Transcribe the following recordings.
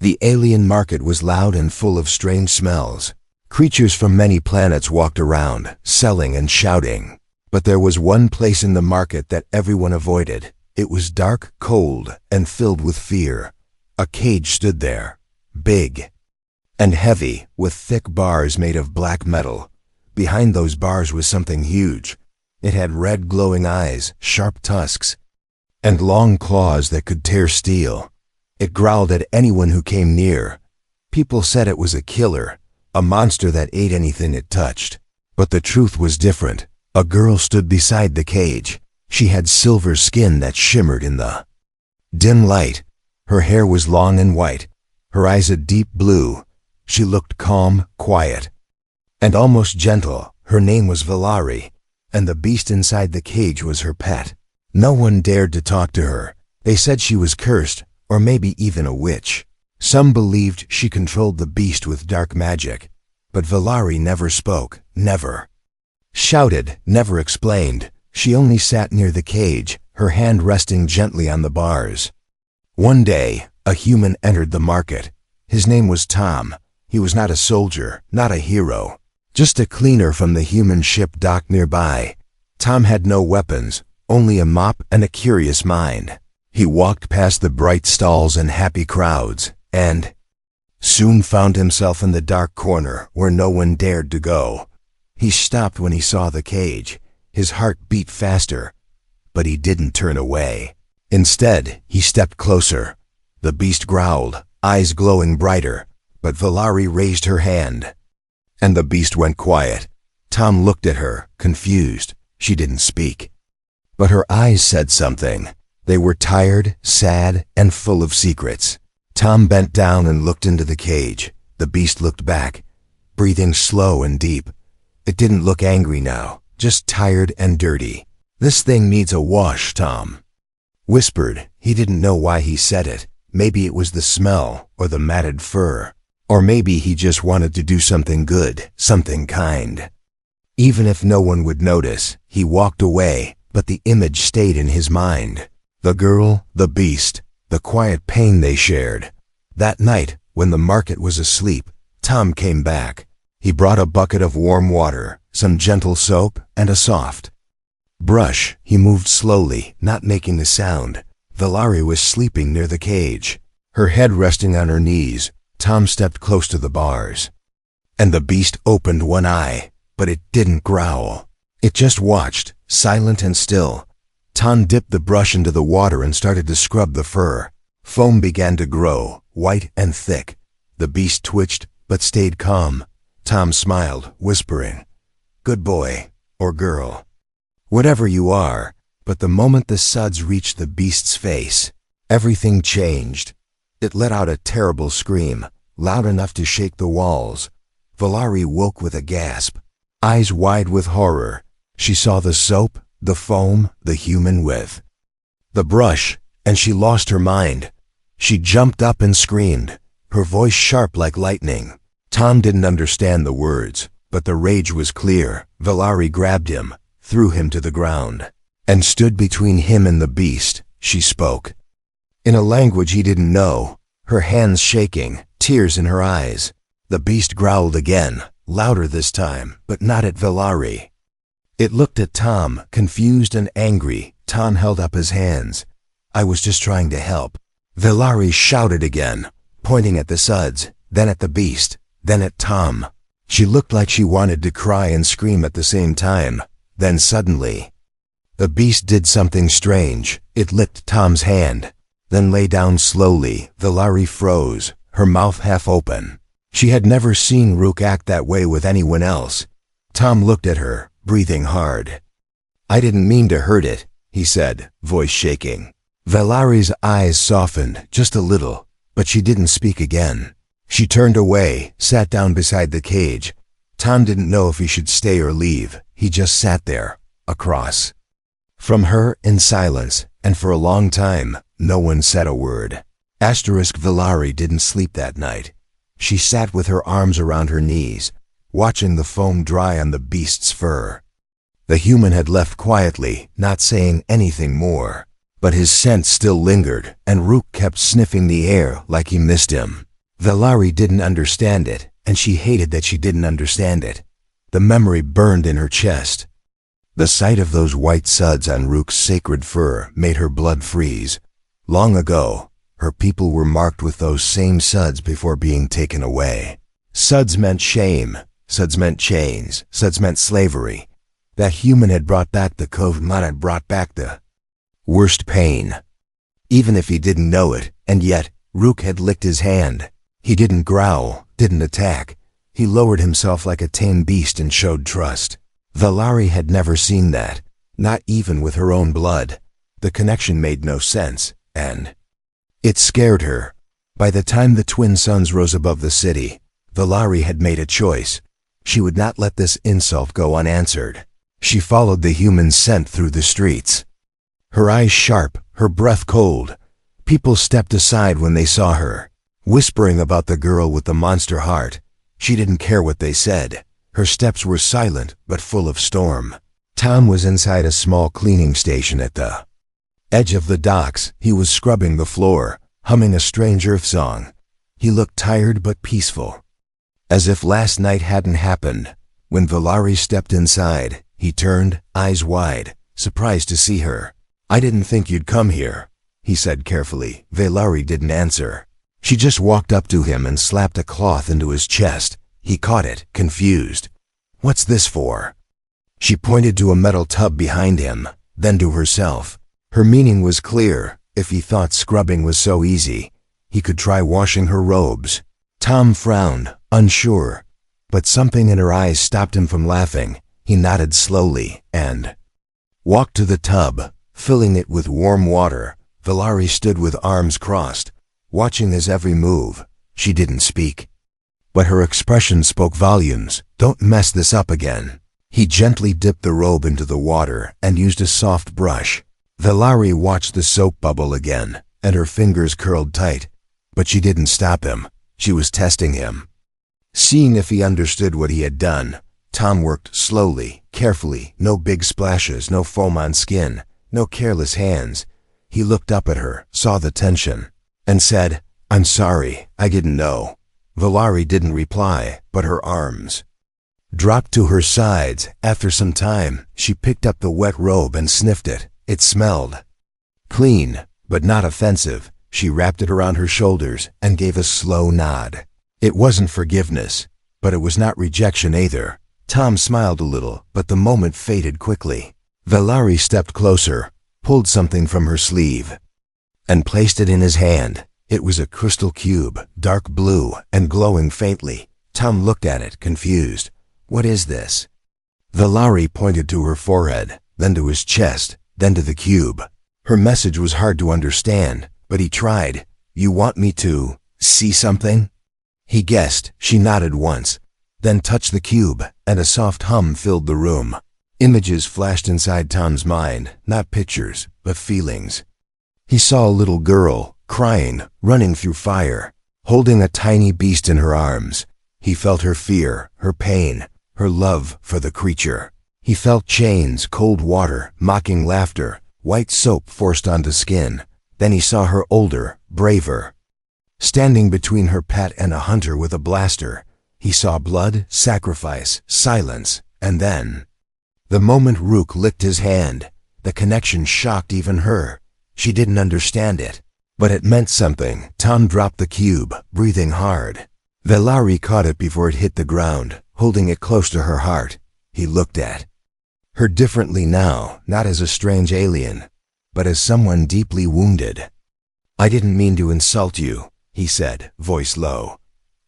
The alien market was loud and full of strange smells. Creatures from many planets walked around, selling and shouting. But there was one place in the market that everyone avoided. It was dark, cold, and filled with fear. A cage stood there, big and heavy, with thick bars made of black metal. Behind those bars was something huge. It had red glowing eyes, sharp tusks, and long claws that could tear steel. It growled at anyone who came near. People said it was a killer, a monster that ate anything it touched. But the truth was different. A girl stood beside the cage. She had silver skin that shimmered in the dim light. Her hair was long and white, her eyes a deep blue. She looked calm, quiet, and almost gentle. Her name was Valari, and the beast inside the cage was her pet. No one dared to talk to her. They said she was cursed, or maybe even a witch. Some believed she controlled the beast with dark magic. But Valari never spoke, never shouted, never explained. She only sat near the cage, her hand resting gently on the bars. One day, a human entered the market. His name was Tom. He was not a soldier, not a hero, just a cleaner from the human ship docked nearby. Tom had no weapons, only a mop and a curious mind. He walked past the bright stalls and happy crowds, and soon found himself in the dark corner where no one dared to go. He stopped when he saw the cage. His heart beat faster, but he didn't turn away. Instead, he stepped closer. The beast growled, eyes glowing brighter, but Valari raised her hand, and the beast went quiet. Tom looked at her, confused. She didn't speak, but her eyes said something. They were tired, sad, and full of secrets. Tom bent down and looked into the cage. The beast looked back, breathing slow and deep. It didn't look angry now, just tired and dirty. "This thing needs a wash," Tom whispered. He didn't know why he said it. Maybe it was the smell, or the matted fur. Or maybe he just wanted to do something good, something kind. Even if no one would notice, he walked away, but the image stayed in his mind. The girl, the beast, the quiet pain they shared. That night, when the market was asleep, Tom came back. He brought a bucket of warm water, some gentle soap, and a soft brush. He moved slowly, not making a sound. Valari was sleeping near the cage, her head resting on her knees. Tom stepped close to the bars, and the beast opened one eye, but it didn't growl. It just watched, silent and still. Tom dipped the brush into the water and started to scrub the fur. Foam began to grow, white and thick. The beast twitched, but stayed calm. Tom smiled, whispering, "Good boy, or girl, whatever you are." But the moment the suds reached the beast's face, everything changed. It let out a terrible scream, loud enough to shake the walls. Valari woke with a gasp, eyes wide with horror. She saw the soap, the foam, the human with the brush, and she lost her mind. She jumped up and screamed, her voice sharp like lightning. Tom didn't understand the words, but the rage was clear. Valari grabbed him, threw him to the ground, and stood between him and the beast. She spoke in a language he didn't know, her hands shaking, tears in her eyes. The beast growled again, louder this time, but not at Valari. It looked at Tom, confused and angry. Tom held up his hands. "I was just trying to help." Valari shouted again, pointing at the suds, then at the beast, then at Tom. She looked like she wanted to cry and scream at the same time. Then suddenly, the beast did something strange. It licked Tom's hand, then lay down slowly. Valari froze, her mouth half open. She had never seen Rook act that way with anyone else. Tom looked at her, breathing hard. "I didn't mean to hurt it," he said, voice shaking. Valari's eyes softened, just a little, but she didn't speak again. She turned away, sat down beside the cage. Tom didn't know if he should stay or leave. He just sat there, across from her in silence, and for a long time, no one said a word. Valari didn't sleep that night. She sat with her arms around her knees, watching the foam dry on the beast's fur. The human had left quietly, not saying anything more, but his scent still lingered, and Rook kept sniffing the air like he missed him. Valari didn't understand it, and she hated that she didn't understand it. The memory burned in her chest. The sight of those white suds on Rook's sacred fur made her blood freeze. Long ago, her people were marked with those same suds before being taken away. Suds meant shame, suds meant chains, suds meant slavery. That human had brought back the Kovman had brought back the worst pain. Even if he didn't know it, and yet, Rook had licked his hand. He didn't growl, didn't attack. He lowered himself like a tame beast and showed trust. Valari had never seen that, not even with her own blood. The connection made no sense, and it scared her. By the time the twin suns rose above the city, Valari had made a choice. She would not let this insult go unanswered. She followed the human scent through the streets. Her eyes sharp, her breath cold. People stepped aside when they saw her, whispering about the girl with the monster heart. She didn't care what they said. Her steps were silent, but full of storm. Tom was inside a small cleaning station at the edge of the docks. He was scrubbing the floor, humming a strange earth song. He looked tired but peaceful, as if last night hadn't happened. When Valari stepped inside, he turned, eyes wide, surprised to see her. "I didn't think you'd come here," he said carefully. Valari didn't answer. She just walked up to him and slapped a cloth into his chest. He caught it, confused. "What's this for?" She pointed to a metal tub behind him, then to herself. Her meaning was clear. If he thought scrubbing was so easy, he could try washing her robes. Tom frowned, unsure, but something in her eyes stopped him from laughing. He nodded slowly and walked to the tub, filling it with warm water. Valari stood with arms crossed, watching his every move. She didn't speak, but her expression spoke volumes. "Don't mess this up again." He gently dipped the robe into the water and used a soft brush. Valari watched the soap bubble again, and her fingers curled tight. But she didn't stop him. She was testing him, seeing if he understood what he had done. Tom worked slowly, carefully, no big splashes, no foam on skin, no careless hands. He looked up at her, saw the tension, and said, "I'm sorry, I didn't know." Valari didn't reply, but her arms dropped to her sides. After some time, she picked up the wet robe and sniffed it. It smelled clean, but not offensive. She wrapped it around her shoulders and gave a slow nod. It wasn't forgiveness, but it was not rejection either. Tom smiled a little, but the moment faded quickly. Valari stepped closer, pulled something from her sleeve, and placed it in his hand. It was a crystal cube, dark blue and glowing faintly. Tom looked at it, confused. "What is this?" Valari pointed to her forehead, then to his chest, then to the cube. Her message was hard to understand, but he tried. "You want me to see something?" He guessed. She nodded once, then touched the cube, and a soft hum filled the room. Images flashed inside Tom's mind, not pictures, but feelings. He saw a little girl, crying, running through fire, holding a tiny beast in her arms. He felt her fear, her pain, her love for the creature. He felt chains, cold water, mocking laughter, white soap forced onto skin. Then he saw her older, braver, standing between her pet and a hunter with a blaster. He saw blood, sacrifice, silence, and then the moment Rook licked his hand, the connection shocked even her. She didn't understand it, but it meant something. Tom dropped the cube, breathing hard. Valari caught it before it hit the ground, holding it close to her heart. He looked at her differently now, not as a strange alien, but as someone deeply wounded. "I didn't mean to insult you," he said, voice low.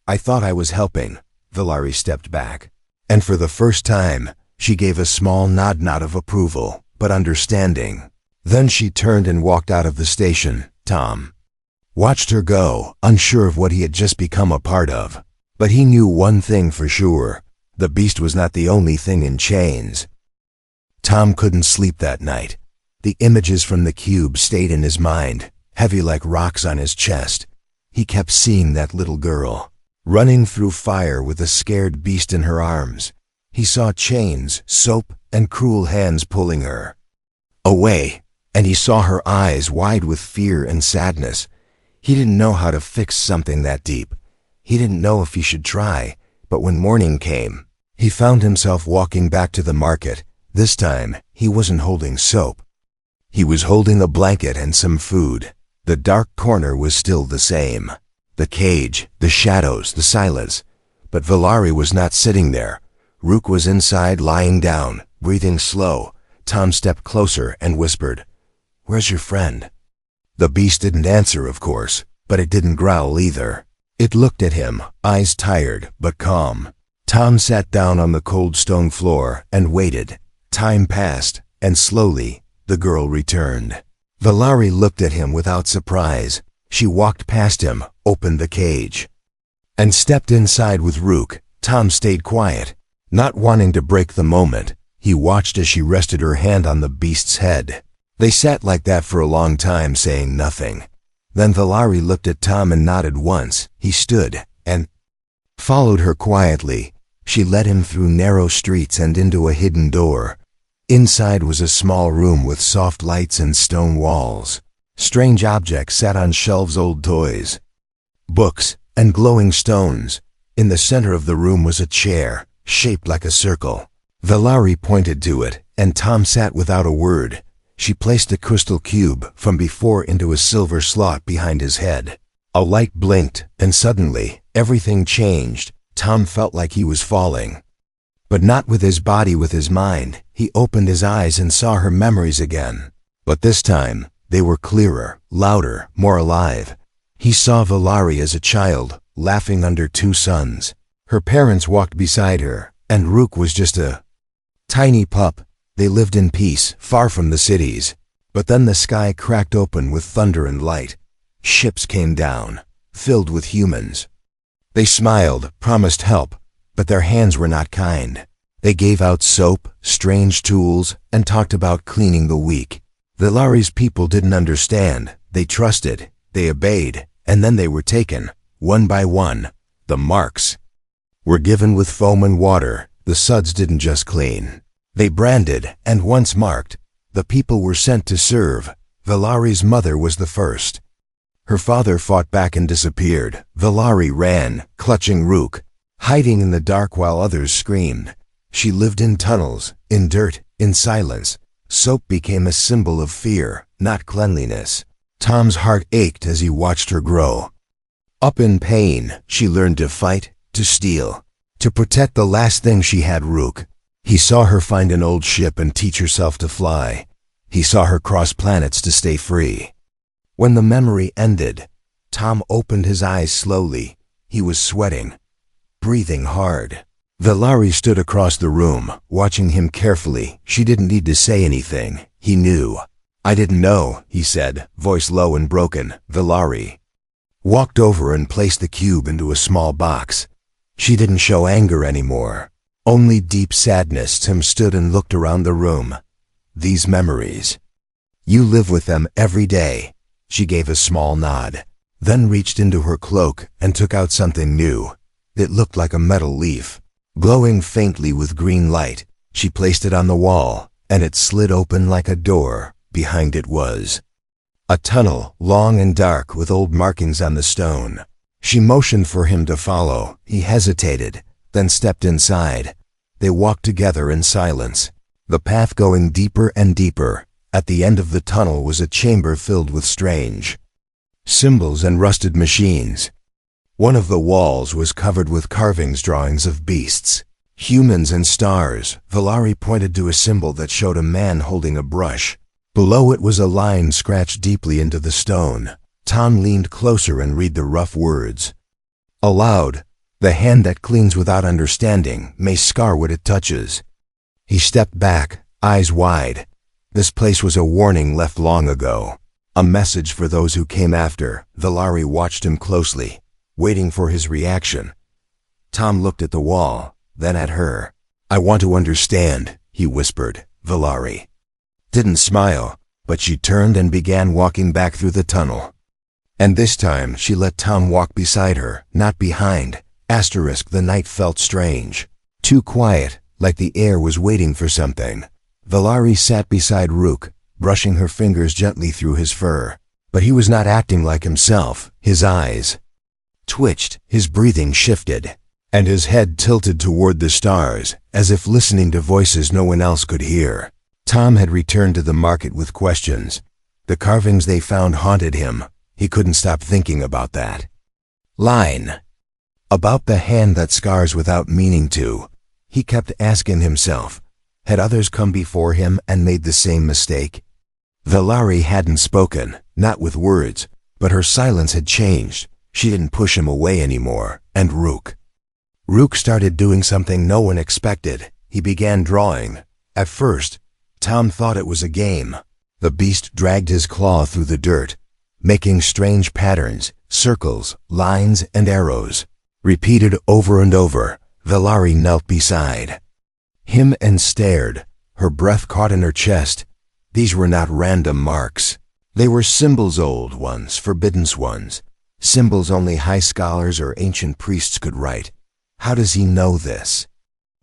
"I thought I was helping." Valari stepped back, and for the first time, she gave a small nod of approval, but understanding. Then she turned and walked out of the station. Tom watched her go, unsure of what he had just become a part of. But he knew one thing for sure. The beast was not the only thing in chains. Tom couldn't sleep that night. The images from the cube stayed in his mind, heavy like rocks on his chest. He kept seeing that little girl, running through fire with a scared beast in her arms. He saw chains, soap, and cruel hands pulling her away, and he saw her eyes wide with fear and sadness. He didn't know how to fix something that deep, He didn't know if he should try, but when morning came, he found himself walking back to the market. This time, he wasn't holding soap. He was holding a blanket and some food. The dark corner was still the same. The cage, the shadows, the silence. But Valari was not sitting there. Rook was inside, lying down, breathing slow. Tom stepped closer and whispered, "Where's your friend?" The beast didn't answer, of course, but it didn't growl either. It looked at him, eyes tired but calm. Tom sat down on the cold stone floor and waited. Time passed, and slowly, the girl returned. Valari looked at him without surprise. She walked past him, opened the cage, and stepped inside with Rook. Tom stayed quiet, not wanting to break the moment. He watched as she rested her hand on the beast's head. They sat like that for a long time, saying nothing. Then Valari looked at Tom and nodded once. He stood and followed her quietly. She led him through narrow streets and into a hidden door. Inside was a small room with soft lights and stone walls. Strange objects sat on shelves, old toys, books, and glowing stones. In the center of the room was a chair, shaped like a circle. Valari pointed to it, and Tom sat without a word. She placed a crystal cube from before into a silver slot behind his head. A light blinked, and suddenly, everything changed. Tom felt like he was falling. But not with his body, with his mind. He opened his eyes and saw her memories again. But this time, they were clearer, louder, more alive. He saw Valari as a child, laughing under two suns. Her parents walked beside her, and Rook was just a tiny pup. They lived in peace, far from the cities. But then the sky cracked open with thunder and light. Ships came down, filled with humans. They smiled, promised help, but their hands were not kind. They gave out soap, strange tools, and talked about cleaning the weak. Valari's people didn't understand. They trusted, they obeyed, and then they were taken, one by one. The marks were given with foam and water. The suds didn't just clean. They branded, and once marked, the people were sent to serve. Valari's mother was the first. Her father fought back and disappeared. Valari ran, clutching Rook, hiding in the dark while others screamed. She lived in tunnels, in dirt, in silence. Soap became a symbol of fear, not cleanliness. Tom's heart ached as he watched her grow up. In pain, she learned to fight, to steal, to protect the last thing she had, Rook. He saw her find an old ship and teach herself to fly. He saw her cross planets to stay free. When the memory ended, Tom opened his eyes slowly. He was sweating, breathing hard. Valari stood across the room, watching him carefully. She didn't need to say anything. He knew. "I didn't know," he said, voice low and broken. Valari walked over and placed the cube into a small box. She didn't show anger anymore, only deep sadness. Tim stood and looked around the room. "These memories, you live with them every day." She gave a small nod, then reached into her cloak and took out something new. It looked like a metal leaf, glowing faintly with green light. She placed it on the wall, and it slid open like a door. Behind it was a tunnel, long and dark, with old markings on the stone. She motioned for him to follow. He hesitated, then stepped inside. They walked together in silence, the path going deeper and deeper. At the end of the tunnel was a chamber filled with strange symbols and rusted machines. One of the walls was covered with carvings, drawings of beasts, humans, and stars. Valari pointed to a symbol that showed a man holding a brush. Below it was a line scratched deeply into the stone. Tom leaned closer and read the rough words aloud. "The hand that cleans without understanding may scar what it touches." He stepped back, eyes wide. This place was a warning left long ago, a message for those who came after. Valari watched him closely, waiting for his reaction. Tom looked at the wall, then at her. "I want to understand," he whispered. Valari didn't smile, but she turned and began walking back through the tunnel. And this time she let Tom walk beside her, not behind. The night felt strange, too quiet, like the air was waiting for something. Valari sat beside Rook, brushing her fingers gently through his fur. But he was not acting like himself. His eyes twitched, his breathing shifted, and his head tilted toward the stars, as if listening to voices no one else could hear. Tom had returned to the market with questions. The carvings they found haunted him. He couldn't stop thinking about that line about the hand that scars without meaning to. He kept asking himself, had others come before him and made the same mistake? Valari hadn't spoken, not with words, but her silence had changed. She didn't push him away anymore. And Rook started doing something no one expected. He began drawing. At first, Tom thought it was a game. The beast dragged his claw through the dirt, making strange patterns, circles, lines, and arrows. Repeated over and over, Valari knelt beside him and stared, her breath caught in her chest. These were not random marks. They were symbols, old ones, forbidden ones. Symbols only high scholars or ancient priests could write. How does he know this?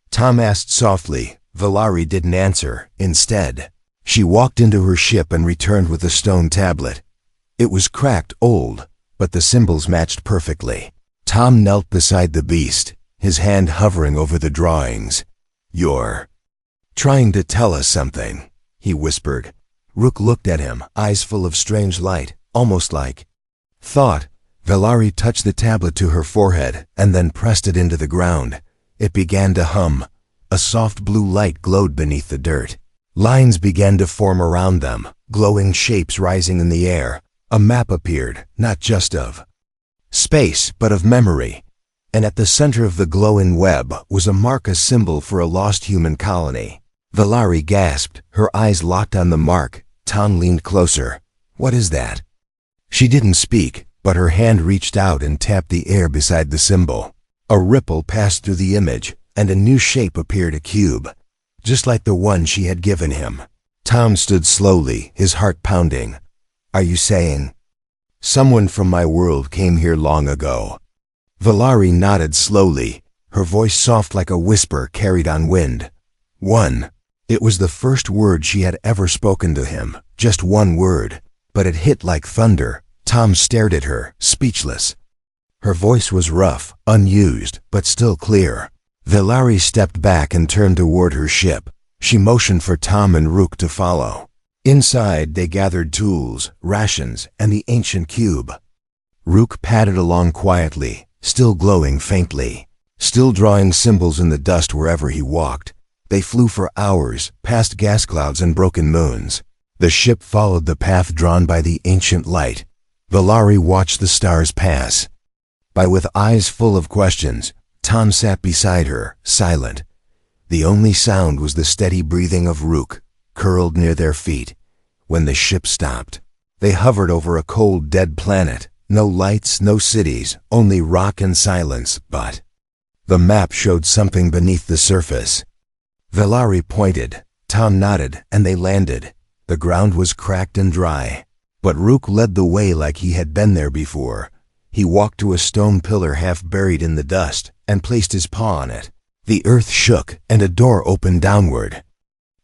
Tom asked softly. Valari didn't answer. Instead, she walked into her ship and returned with a stone tablet. It was cracked, old, but the symbols matched perfectly. Tom knelt beside the beast, his hand hovering over the drawings. "You're trying to tell us something," he whispered. Rook looked at him, eyes full of strange light, almost like thought. Valari touched the tablet to her forehead and then pressed it into the ground. It began to hum. A soft blue light glowed beneath the dirt. Lines began to form around them, glowing shapes rising in the air. A map appeared, not just of space, but of memory. And at the center of the glowing web was a mark, a symbol for a lost human colony. Valari gasped, her eyes locked on the mark. Tom leaned closer. "What is that?" She didn't speak, but her hand reached out and tapped the air beside the symbol. A ripple passed through the image, and a new shape appeared, a cube, just like the one she had given him. Tom stood slowly, his heart pounding. "Are you saying someone from my world came here long ago?" Valari nodded slowly, her voice soft like a whisper carried on wind. "One." It was the first word she had ever spoken to him, just one word, but it hit like thunder. Tom stared at her, speechless. Her voice was rough, unused, but still clear. Valari stepped back and turned toward her ship. She motioned for Tom and Rook to follow. Inside, they gathered tools, rations, and the ancient cube. Rook padded along quietly, still glowing faintly, still drawing symbols in the dust wherever he walked. They flew for hours, past gas clouds and broken moons. The ship followed the path drawn by the ancient light. Valari watched the stars pass by with eyes full of questions. Tom sat beside her, silent. The only sound was the steady breathing of Rook, curled near their feet. When the ship stopped, they hovered over a cold, dead planet. No lights, no cities, only rock and silence, but the map showed something beneath the surface. Valari pointed, Tom nodded, and they landed. The ground was cracked and dry, but Rook led the way like he had been there before. He walked to a stone pillar half buried in the dust and placed his paw on it. The earth shook and a door opened downward,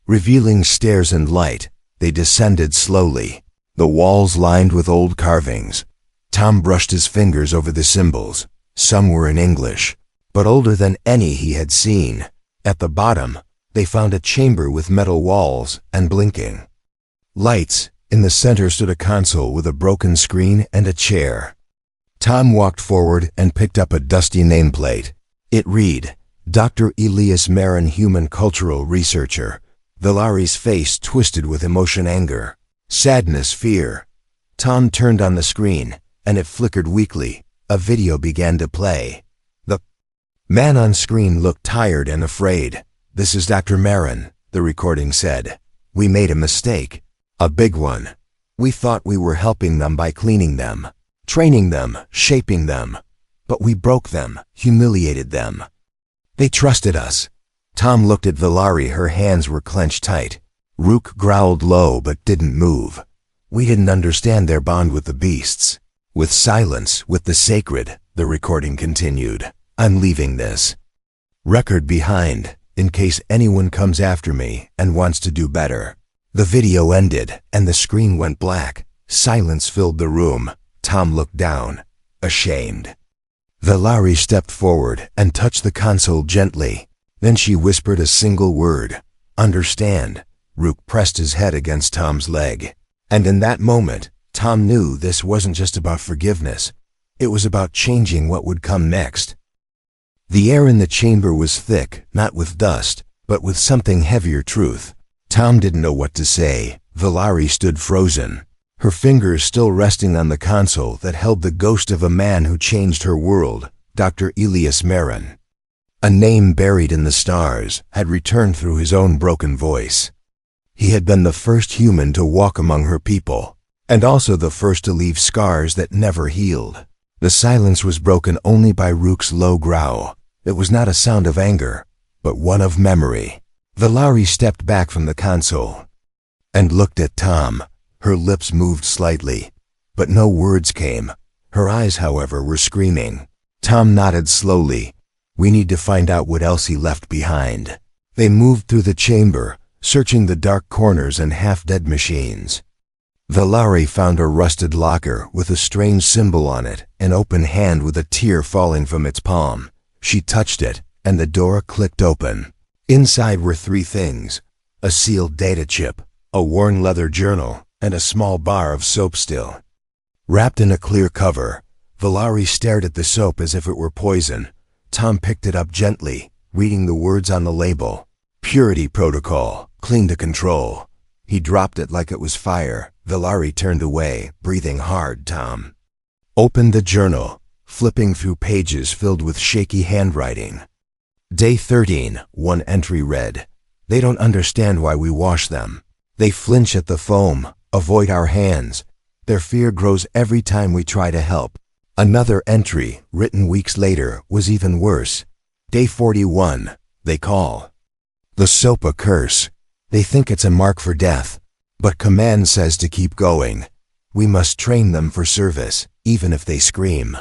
revealing stairs and light. They descended slowly, the walls lined with old carvings. Tom brushed his fingers over the symbols. Some were in English, but older than any he had seen. At the bottom, they found a chamber with metal walls and blinking lights. In the center stood a console with a broken screen and a chair. Tom walked forward and picked up a dusty nameplate. It read, Dr. Elias Marin, Human Cultural Researcher. Valari's face twisted with emotion, anger, sadness, fear. Tom turned on the screen, and it flickered weakly. A video began to play. The man on screen looked tired and afraid. "This is Dr. Marin," the recording said. "We made a mistake. A big one. We thought we were helping them by cleaning them, training them, shaping them. But we broke them, humiliated them. They trusted us." Tom looked at Valari. Her hands were clenched tight. Rook growled low but didn't move. "We didn't understand their bond with the beasts. With silence, with the sacred," the recording continued. "I'm leaving this record behind, in case anyone comes after me and wants to do better." The video ended, and the screen went black. Silence filled the room. Tom looked down, ashamed. Valari stepped forward and touched the console gently. Then she whispered a single word, "Understand." Rook pressed his head against Tom's leg. And in that moment, Tom knew this wasn't just about forgiveness. It was about changing what would come next. The air in the chamber was thick, not with dust, but with something heavier truth. Tom didn't know what to say. Valari stood frozen, her fingers still resting on the console that held the ghost of a man who changed her world, Dr. Elias Marin. A name buried in the stars had returned through his own broken voice. He had been the first human to walk among her people, and also the first to leave scars that never healed. The silence was broken only by Rook's low growl. It was not a sound of anger, but one of memory. Valari stepped back from the console and looked at Tom. Her lips moved slightly, but no words came. Her eyes, however, were screaming. Tom nodded slowly. "We need to find out what else he left behind." They moved through the chamber, searching the dark corners and half-dead machines. Valari found a rusted locker with a strange symbol on it, an open hand with a tear falling from its palm. She touched it, and the door clicked open. Inside were three things: a sealed data chip, a worn leather journal, and a small bar of soap still. Wrapped in a clear cover, Valari stared at the soap as if it were poison. Tom picked it up gently, reading the words on the label. "Purity Protocol, clean to control." He dropped it like it was fire. Valari turned away, breathing hard. Tom opened the journal, flipping through pages filled with shaky handwriting. Day 13, one entry read, "They don't understand why we wash them. They flinch at the foam, avoid our hands. Their fear grows every time we try to help." Another entry, written weeks later, was even worse. Day 41, "They call the soap a curse. They think it's a mark for death. But command says to keep going. We must train them for service, even if they scream."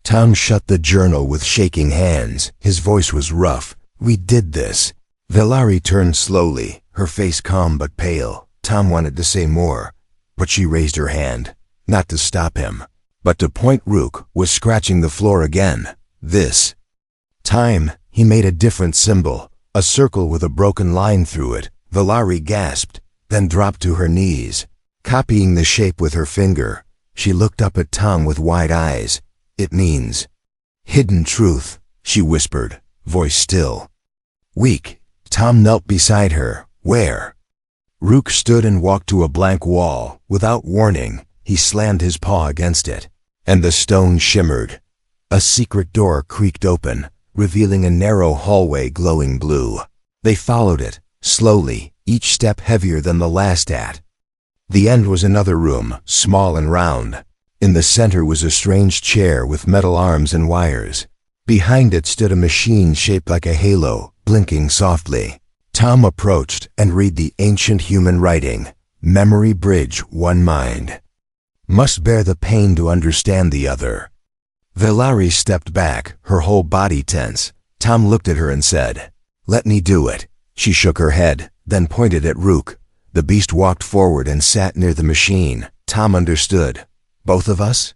Tom shut the journal with shaking hands. His voice was rough. "We did this." Valari turned slowly, her face calm but pale. Tom wanted to say more, but she raised her hand, not to stop him, but to point. Rook was scratching the floor again. This time, he made a different symbol, a circle with a broken line through it. Valari gasped, then dropped to her knees. Copying the shape with her finger, she looked up at Tom with wide eyes. "It means hidden truth," she whispered, voice still. Weak, Tom knelt beside her. "Where?" Rook stood and walked to a blank wall. Without warning, he slammed his paw against it, and the stone shimmered. A secret door creaked open, revealing a narrow hallway glowing blue. They followed it, slowly, each step heavier than the last at. The end was another room, small and round. In the center was a strange chair with metal arms and wires. Behind it stood a machine shaped like a halo, blinking softly. Tom approached and read the ancient human writing. "Memory bridge, one mind. Must bear the pain to understand the other." Valari stepped back, her whole body tense. Tom looked at her and said, "Let me do it." She shook her head, then pointed at Rook. The beast walked forward and sat near the machine. Tom understood. "Both of us?"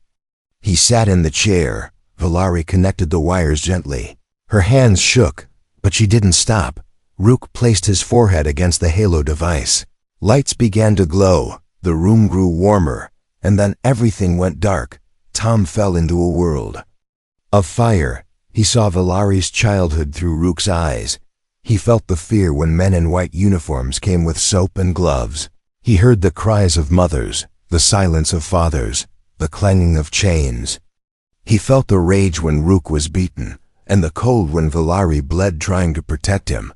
He sat in the chair. Valari connected the wires gently. Her hands shook, but she didn't stop. Rook placed his forehead against the halo device. Lights began to glow. The room grew warmer, and then everything went dark. Tom fell into a world of fire. He saw Valari's childhood through Rook's eyes. He felt the fear when men in white uniforms came with soap and gloves. He heard the cries of mothers, the silence of fathers, the clanging of chains. He felt the rage when Rook was beaten, and the cold when Valari bled trying to protect him.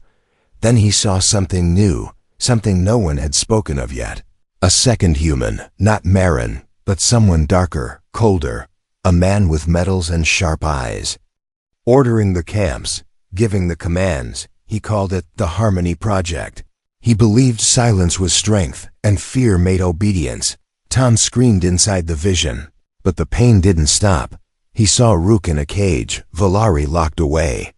Then he saw something new, something no one had spoken of yet. A second human, not Marin, but someone darker, colder, a man with metals and sharp eyes. Ordering the camps, giving the commands, he called it the Harmony Project. He believed silence was strength, and fear made obedience. Tom screamed inside the vision, but the pain didn't stop. He saw Rook in a cage, Valari locked away.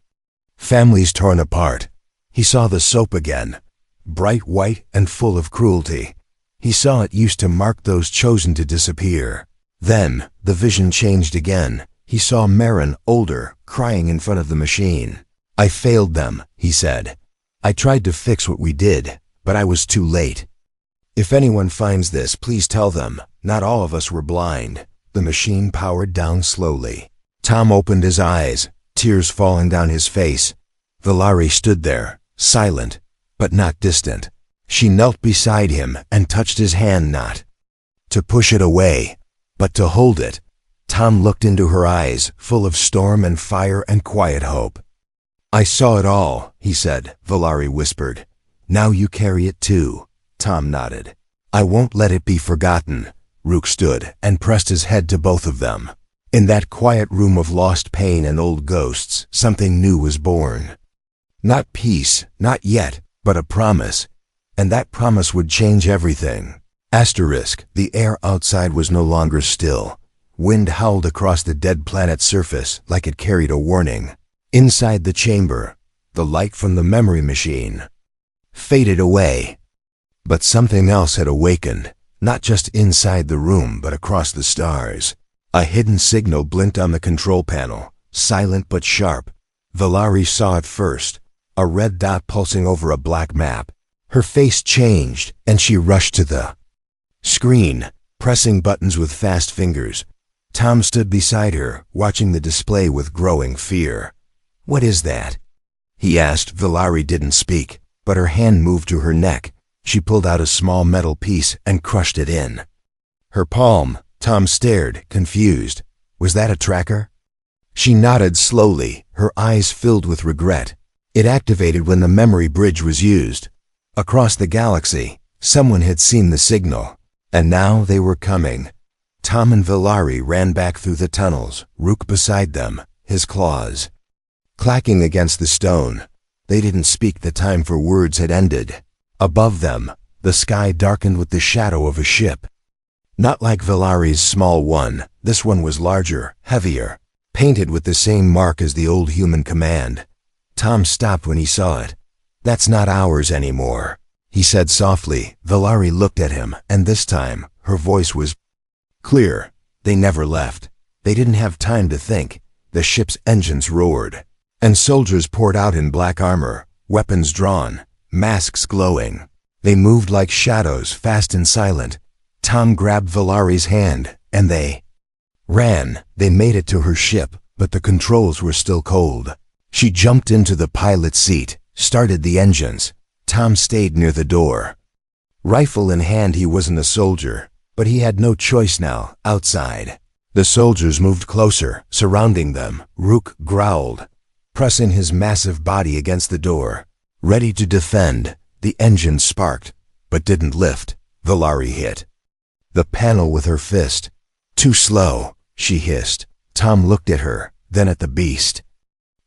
Families torn apart. He saw the soap again, bright white and full of cruelty. He saw it used to mark those chosen to disappear. Then, the vision changed again. He saw Marin, older, crying in front of the machine. "I failed them," he said. "I tried to fix what we did, but I was too late. If anyone finds this, please tell them. Not all of us were blind." The machine powered down slowly. Tom opened his eyes, tears falling down his face. Valari stood there, silent, but not distant. She knelt beside him and touched his hand, not to push it away, but to hold it. Tom looked into her eyes, full of storm and fire and quiet hope. "I saw it all," he said, Valari whispered. "Now you carry it too." Tom nodded. "I won't let it be forgotten." Rook stood and pressed his head to both of them. In that quiet room of lost pain and old ghosts, something new was born. Not peace, not yet, but a promise. And that promise would change everything. The air outside was no longer still. Wind howled across the dead planet's surface like it carried a warning. Inside the chamber, the light from the memory machine faded away. But something else had awakened, not just inside the room but across the stars. A hidden signal blinked on the control panel, silent but sharp. Valari saw it first, a red dot pulsing over a black map. Her face changed, and she rushed to the screen, pressing buttons with fast fingers. Tom stood beside her, watching the display with growing fear. "What is that?" he asked. Valari didn't speak, but her hand moved to her neck. She pulled out a small metal piece and crushed it in her palm. Tom stared, confused. Was that a tracker? She nodded slowly, her eyes filled with regret. It activated when the memory bridge was used. Across the galaxy, someone had seen the signal, and now they were coming. Tom and Valari ran back through the tunnels, Rook beside them, his claws clacking against the stone. They didn't speak. The time for words had ended. Above them, the sky darkened with the shadow of a ship. Not like Valari's small one, this one was larger, heavier, painted with the same mark as the old human command. Tom stopped when he saw it. "That's not ours anymore," he said softly. Valari looked at him, and this time, her voice was clear. "They never left. They didn't have time to think." The ship's engines roared, and soldiers poured out in black armor, weapons drawn, masks glowing. They moved like shadows, fast and silent. Tom grabbed Valari's hand, and they ran. They made it to her ship, but the controls were still cold. She jumped into the pilot's seat, started the engines. Tom stayed near the door. Rifle in hand, he wasn't a soldier, but he had no choice now, outside. The soldiers moved closer, surrounding them. Rook growled, pressing his massive body against the door, ready to defend. The engine sparked, but didn't lift. Valari hit the panel with her fist. "Too slow," she hissed. Tom looked at her, then at the beast,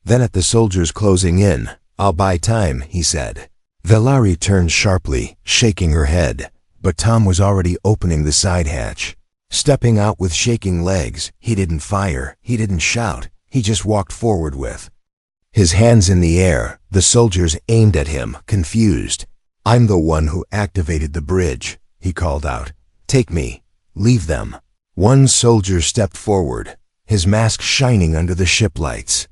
then at the soldiers closing in. "I'll buy time," he said. Valari turned sharply, shaking her head, but Tom was already opening the side hatch. Stepping out with shaking legs, he didn't fire, he didn't shout, he just walked forward with his hands in the air. The soldiers aimed at him, confused. "I'm the one who activated the bridge," he called out. "Take me. Leave them." One soldier stepped forward, his mask shining under the ship lights.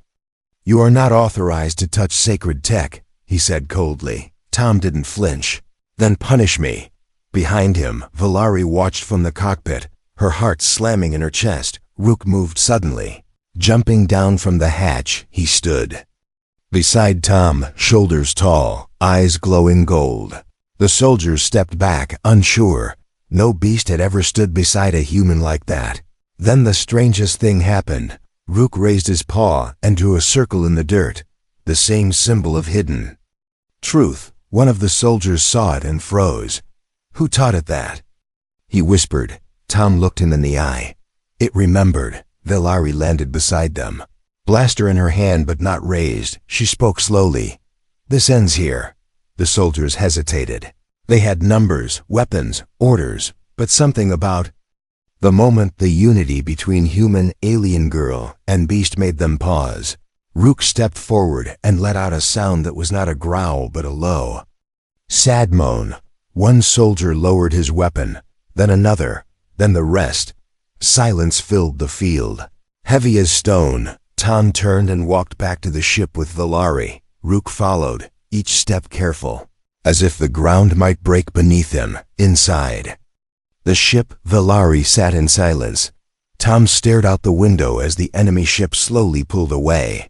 "You are not authorized to touch sacred tech," he said coldly. Tom didn't flinch. "Then punish me." Behind him, Valari watched from the cockpit, her heart slamming in her chest. Rook moved suddenly. Jumping down from the hatch, he stood beside Tom, shoulders tall, eyes glowing gold. The soldiers stepped back, unsure. No beast had ever stood beside a human like that. Then the strangest thing happened. Rook raised his paw and drew a circle in the dirt, the same symbol of hidden truth. One of the soldiers saw it and froze. "Who taught it that?" he whispered. Tom looked him in the eye. It remembered. Valari landed beside them, blaster in her hand but not raised. She spoke slowly. "This ends here." The soldiers hesitated. They had numbers, weapons, orders, but something about the moment, the unity between human, alien girl, and beast made them pause. Rook stepped forward and let out a sound that was not a growl but a low, sad moan. One soldier lowered his weapon, then another, then the rest. Silence filled the field. Heavy as stone, Tom turned and walked back to the ship with Valari. Rook followed, each step careful, as if the ground might break beneath him. Inside the ship, Valari sat in silence. Tom stared out the window as the enemy ship slowly pulled away.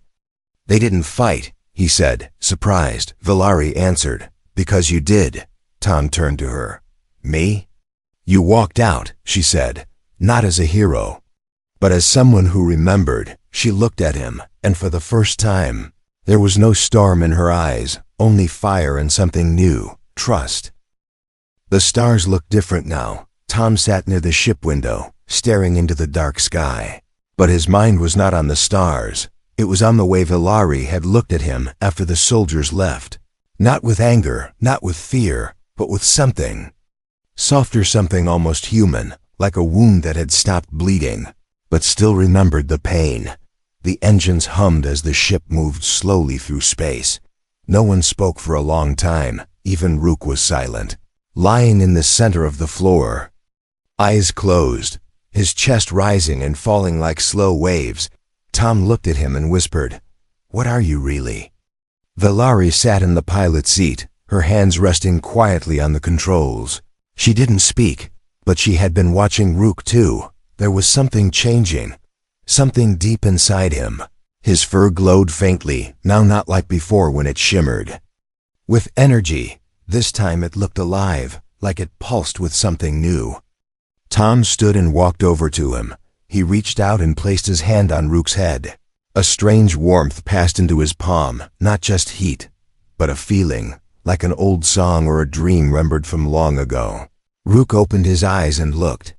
"They didn't fight," he said, surprised. Valari answered, "Because you did." Tom turned to her. "Me?" "You walked out," she said, "not as a hero, but as someone who remembered." She looked at him, and for the first time, there was no storm in her eyes, only fire and something new, trust. The stars looked different now. Tom sat near the ship window, staring into the dark sky. But his mind was not on the stars. It was on the way Valari had looked at him after the soldiers left. Not with anger, not with fear, but with something. Softer, something almost human, like a wound that had stopped bleeding, but still remembered the pain. The engines hummed as the ship moved slowly through space. No one spoke for a long time. Even Rook was silent, lying in the center of the floor, eyes closed, his chest rising and falling like slow waves. Tom looked at him and whispered, "What are you really?" Valari sat in the pilot seat, her hands resting quietly on the controls. She didn't speak, but she had been watching Rook too. There was something changing, something deep inside him. His fur glowed faintly, now not like before when it shimmered with energy. This time it looked alive, like it pulsed with something new. Tom stood and walked over to him. He reached out and placed his hand on Rook's head. A strange warmth passed into his palm, not just heat, but a feeling, like an old song or a dream remembered from long ago. Rook opened his eyes and looked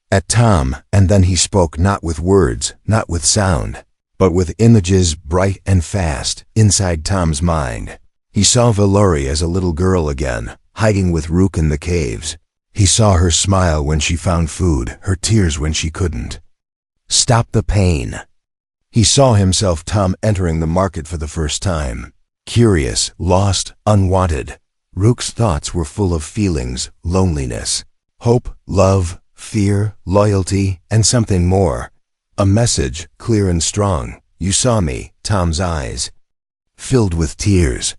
at Tom, and then he spoke, not with words, not with sound, but with images bright and fast. Inside Tom's mind, he saw Valari as a little girl again, hiding with Rook in the caves. He saw her smile when she found food, her tears when she couldn't stop the pain. He saw himself, Tom, entering the market for the first time. Curious, lost, unwanted. Rook's thoughts were full of feelings, loneliness, hope, love, fear, loyalty, and something more. A message, clear and strong. "You saw me." Tom's eyes filled with tears.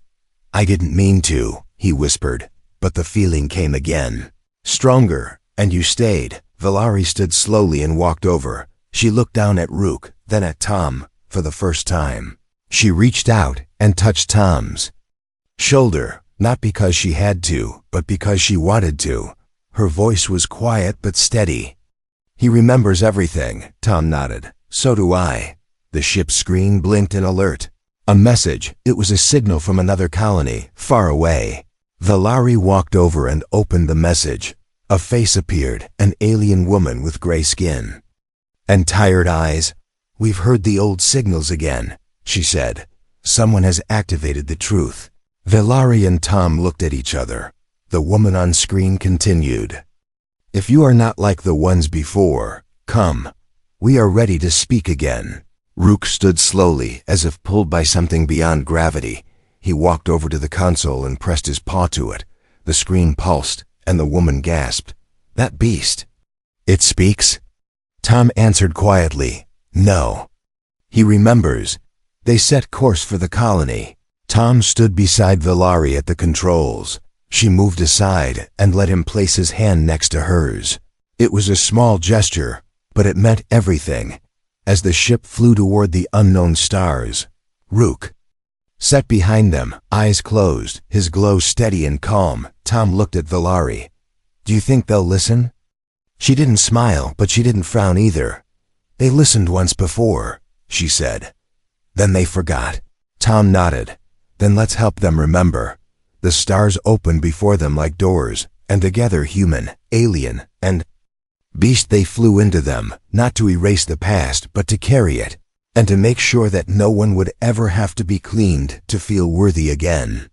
"I didn't mean to," he whispered, but the feeling came again. Stronger, "And you stayed." Valari stood slowly and walked over. She looked down at Rook, then at Tom, for the first time. She reached out and touched Tom's shoulder, not because she had to, but because she wanted to. Her voice was quiet but steady. "He remembers everything." Tom nodded. "So do I." The ship's screen blinked in alert. A message. It was a signal from another colony, far away. Valari walked over and opened the message. A face appeared, an alien woman with gray skin and tired eyes. "We've heard the old signals again," she said. "Someone has activated the truth." Valari and Tom looked at each other. The woman on screen continued, "If you are not like the ones before, come. We are ready to speak again." Rook stood slowly, as if pulled by something beyond gravity. He walked over to the console and pressed his paw to it. The screen pulsed, and the woman gasped, "That beast. It speaks?" Tom answered quietly, "No. He remembers." They set course for the colony. Tom stood beside Valari at the controls. She moved aside and let him place his hand next to hers. It was a small gesture, but it meant everything. As the ship flew toward the unknown stars, Rook sat behind them, eyes closed, his glow steady and calm. Tom looked at Valari. "Do you think they'll listen?" She didn't smile, but she didn't frown either. "They listened once before," she said. "Then they forgot." Tom nodded. "Then let's help them remember." The stars opened before them like doors, and together, human, alien, and beast, they flew into them, not to erase the past, but to carry it, and to make sure that no one would ever have to be cleaned to feel worthy again.